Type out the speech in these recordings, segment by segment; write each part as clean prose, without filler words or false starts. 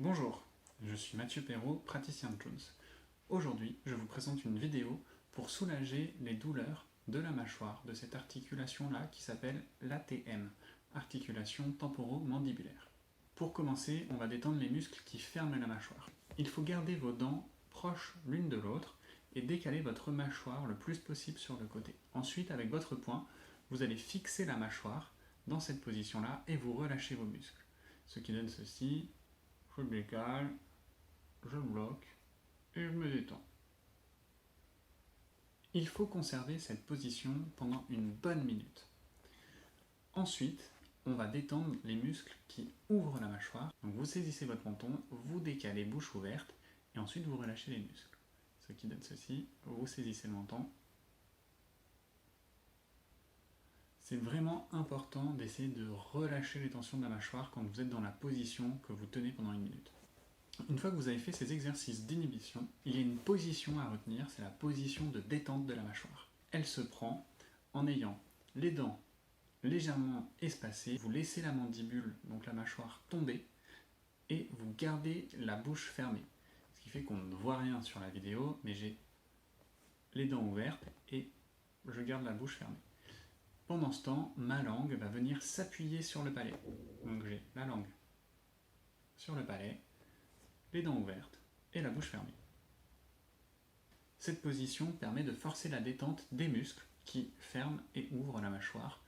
Bonjour, je suis Mathieu Perrault, praticien de Jones. Aujourd'hui, je vous présente une vidéo pour soulager les douleurs de la mâchoire, de cette articulation-là qui s'appelle l'ATM, articulation temporomandibulaire. Pour commencer, on va détendre les muscles qui ferment la mâchoire. Il faut garder vos dents proches l'une de l'autre et décaler votre mâchoire le plus possible sur le côté. Ensuite, avec votre poing, vous allez fixer la mâchoire dans cette position-là et vous relâchez vos muscles. Ce qui donne ceci. Je décale, je bloque et je me détends. Il faut conserver cette position pendant une bonne minute. Ensuite, on va détendre les muscles qui ouvrent la mâchoire. Donc vous saisissez votre menton, vous décalez bouche ouverte et ensuite vous relâchez les muscles. Ce qui donne ceci, vous saisissez le menton. C'est vraiment important d'essayer de relâcher les tensions de la mâchoire quand vous êtes dans la position que vous tenez pendant une minute. Une fois que vous avez fait ces exercices d'inhibition, il y a une position à retenir, c'est la position de détente de la mâchoire. Elle se prend en ayant les dents légèrement espacées, vous laissez la mandibule, donc la mâchoire, tomber, et vous gardez la bouche fermée. Ce qui fait qu'on ne voit rien sur la vidéo, mais j'ai les dents ouvertes et je garde la bouche fermée. Pendant ce temps, ma langue va venir s'appuyer sur le palais. Donc j'ai la langue sur le palais, les dents ouvertes et la bouche fermée. Cette position permet de forcer la détente des muscles qui ferment et ouvrent la mâchoire.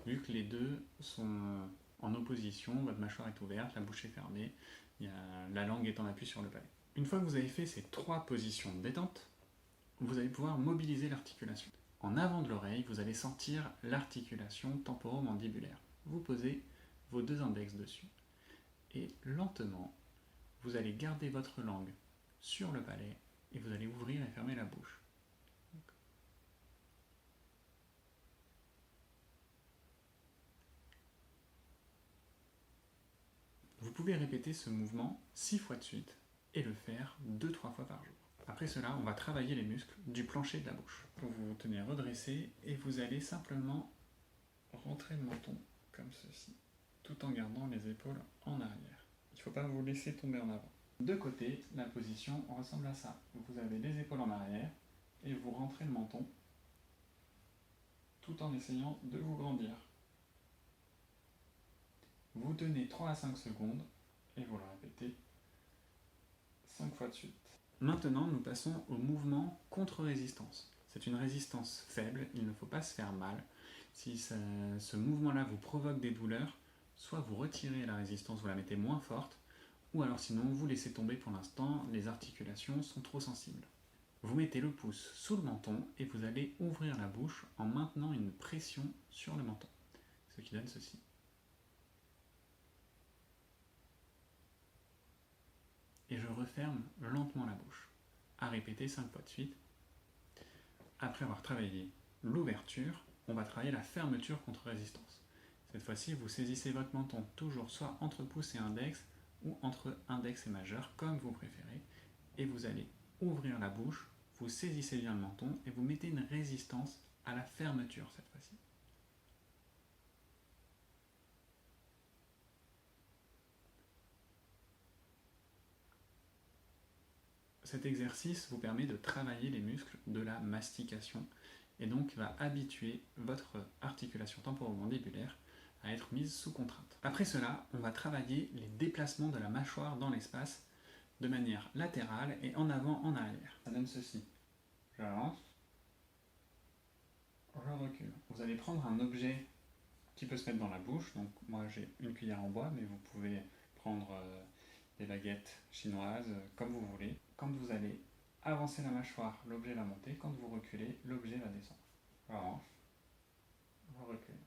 Vu que les deux sont en opposition, votre mâchoire est ouverte, la bouche est fermée, la langue est en appui sur le palais. Une fois que vous avez fait ces trois positions de détente, vous allez pouvoir mobiliser l'articulation. En avant de l'oreille, vous allez sentir l'articulation temporomandibulaire. Vous posez vos deux index dessus. Et lentement, vous allez garder votre langue sur le palais et vous allez ouvrir et fermer la bouche. Vous pouvez répéter ce mouvement 6 fois de suite et le faire 2-3 fois par jour. Après cela, on va travailler les muscles du plancher de la bouche. Vous vous tenez redressé et vous allez simplement rentrer le menton comme ceci, tout en gardant les épaules en arrière. Il ne faut pas vous laisser tomber en avant. De côté, la position ressemble à ça. Vous avez les épaules en arrière et vous rentrez le menton tout en essayant de vous grandir. Vous tenez 3 à 5 secondes et vous le répétez 5 fois de suite. Maintenant, nous passons au mouvement contre-résistance. C'est une résistance faible, il ne faut pas se faire mal. Si ce mouvement-là vous provoque des douleurs, soit vous retirez la résistance, vous la mettez moins forte, ou alors sinon vous laissez tomber pour l'instant, les articulations sont trop sensibles. Vous mettez le pouce sous le menton et vous allez ouvrir la bouche en maintenant une pression sur le menton, ce qui donne ceci. Et je referme lentement la bouche, à répéter 5 fois de suite. Après avoir travaillé l'ouverture, on va travailler la fermeture contre résistance. Cette fois-ci, vous saisissez votre menton toujours soit entre pouce et index, ou entre index et majeur, comme vous préférez, et vous allez ouvrir la bouche, vous saisissez bien le menton, et vous mettez une résistance à la fermeture cette fois-ci. Cet exercice vous permet de travailler les muscles de la mastication et donc va habituer votre articulation temporomandibulaire à être mise sous contrainte. Après cela, on va travailler les déplacements de la mâchoire dans l'espace de manière latérale et en avant, en arrière. Ça donne ceci. J'avance, je recule. Vous allez prendre un objet qui peut se mettre dans la bouche. Donc moi j'ai une cuillère en bois, mais vous pouvez prendre des baguettes chinoises, comme vous voulez. Quand vous allez avancer la mâchoire, l'objet va monter. Quand vous reculez, l'objet va descendre. J'avance, je recule.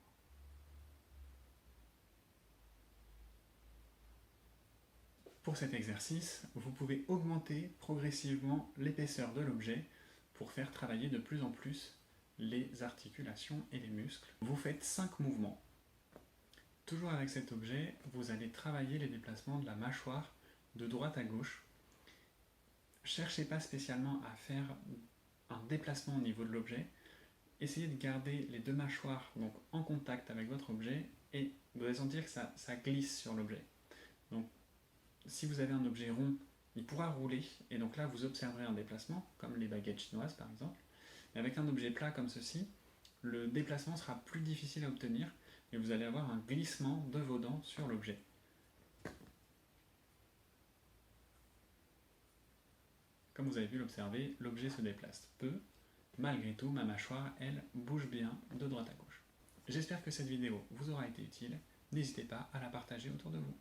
Pour cet exercice, vous pouvez augmenter progressivement l'épaisseur de l'objet pour faire travailler de plus en plus les articulations et les muscles. Vous faites 5 mouvements. Toujours avec cet objet, vous allez travailler les déplacements de la mâchoire de droite à gauche. Cherchez pas spécialement à faire un déplacement au niveau de l'objet. Essayez de garder les deux mâchoires donc en contact avec votre objet et vous allez sentir que ça glisse sur l'objet. Donc si vous avez un objet rond, il pourra rouler, et donc là vous observerez un déplacement, comme les baguettes chinoises par exemple. Mais avec un objet plat comme ceci, le déplacement sera plus difficile à obtenir, et vous allez avoir un glissement de vos dents sur l'objet. Comme vous avez pu l'observer, l'objet se déplace peu. Malgré tout, ma mâchoire, elle, bouge bien de droite à gauche. J'espère que cette vidéo vous aura été utile. N'hésitez pas à la partager autour de vous.